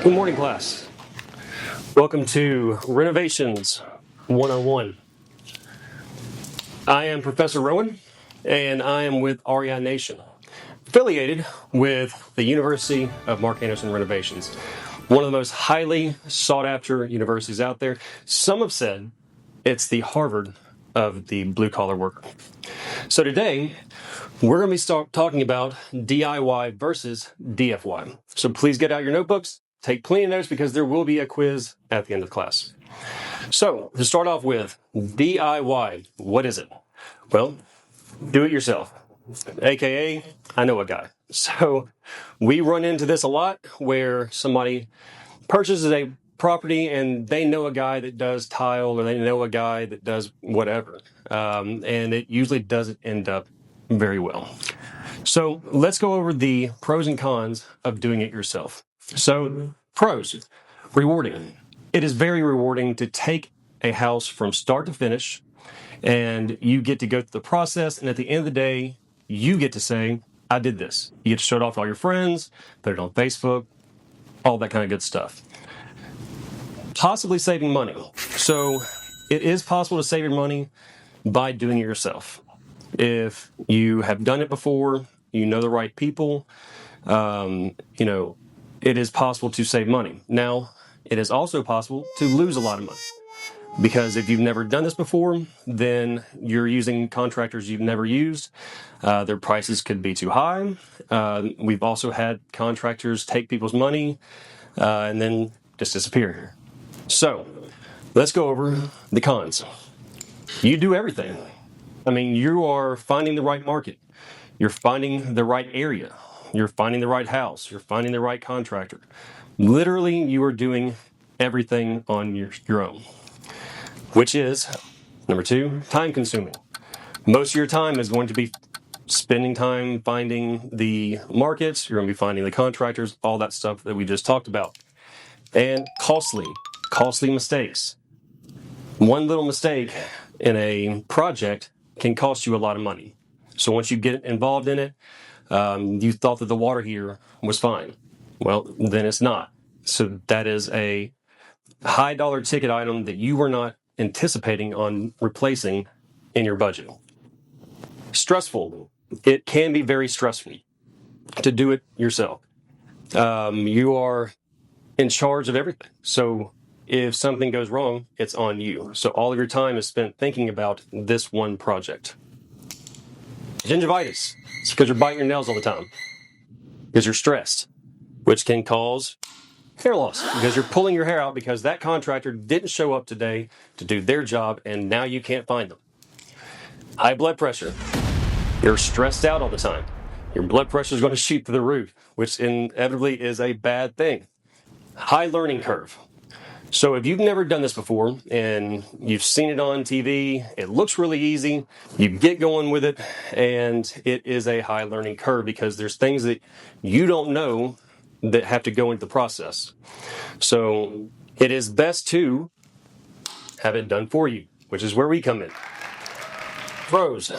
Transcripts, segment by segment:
Good morning, class. Welcome to Renovations 101. I am Professor Rowan, and I am with REI Nation, affiliated with the University of Mark Anderson Renovations, one of the most highly sought-after universities out there. Some have said it's the Harvard of the blue-collar worker. So today, we're going to be talking about DIY versus DFY. So please get out your notebooks, take plenty of notes because there will be a quiz at the end of class. So to start off with, DIY, what is it? Well, do it yourself, AKA, I know a guy. So we run into this a lot where somebody purchases a property and they know a guy that does tile or they know a guy that does whatever. And it usually doesn't end up very well. So let's go over the pros and cons of doing it yourself. So pros, rewarding. It is very rewarding to take a house from start to finish and you get to go through the process. And at the end of the day, you get to say, I did this. You get to show it off to all your friends, put it on Facebook, all that kind of good stuff. Possibly saving money. So it is possible to save your money by doing it yourself. If you have done it before, you know the right people, it is possible to save money. Now, it is also possible to lose a lot of money because if you've never done this before, then you're using contractors you've never used. Their prices could be too high. We've also had contractors take people's money and then just disappear. So let's go over the cons. You do everything. I mean, you are finding the right market. You're finding the right area. You're finding the right house. You're finding the right contractor. Literally, you are doing everything on your own, which is, number two, time consuming. Most of your time is going to be spending time finding the markets. You're going to be finding the contractors, all that stuff that we just talked about. And costly mistakes. One little mistake in a project can cost you a lot of money. So once you get involved in it, you thought that the water heater was fine. Well, then it's not. So that is a high dollar ticket item that you were not anticipating on replacing in your budget. Stressful. It can be very stressful to do it yourself. You are in charge of everything. So if something goes wrong, it's on you. So all of your time is spent thinking about this one project. Gingivitis. It's because you're biting your nails all the time. Because you're stressed, which can cause hair loss because you're pulling your hair out because that contractor didn't show up today to do their job and now you can't find them. High blood pressure. You're stressed out all the time. Your blood pressure is going to shoot through the roof, which inevitably is a bad thing. High learning curve. So if you've never done this before and you've seen it on TV, it looks really easy, you get going with it, and it is a high learning curve because there's things that you don't know that have to go into the process. So it is best to have it done for you, which is where we come in. Pros.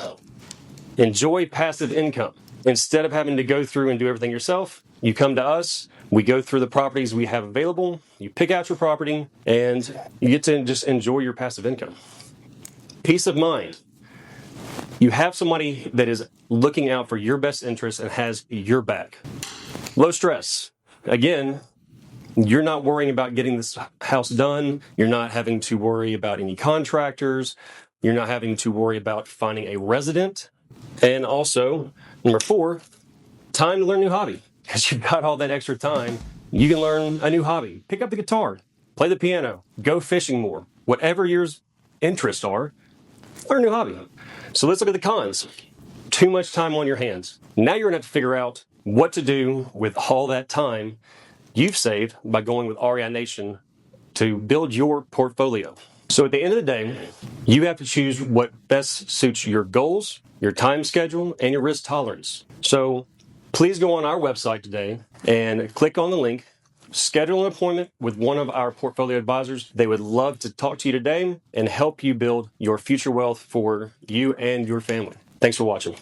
Enjoy passive income. Instead of having to go through and do everything yourself, you come to us, we go through the properties we have available, you pick out your property, and you get to just enjoy your passive income. Peace of mind. You have somebody that is looking out for your best interests and has your back. Low stress. Again, you're not worrying about getting this house done. You're not having to worry about any contractors. You're not having to worry about finding a resident. And also, number four, time to learn a new hobby. Because you've got all that extra time, you can learn a new hobby. Pick up the guitar, play the piano, go fishing more. Whatever your interests are, learn a new hobby. So let's look at the cons. Too much time on your hands. Now you're going to have to figure out what to do with all that time you've saved by going with REI Nation to build your portfolio. So at the end of the day, you have to choose what best suits your goals, your time schedule, and your risk tolerance. So please go on our website today and click on the link, schedule an appointment with one of our portfolio advisors. They would love to talk to you today and help you build your future wealth for you and your family. Thanks for watching.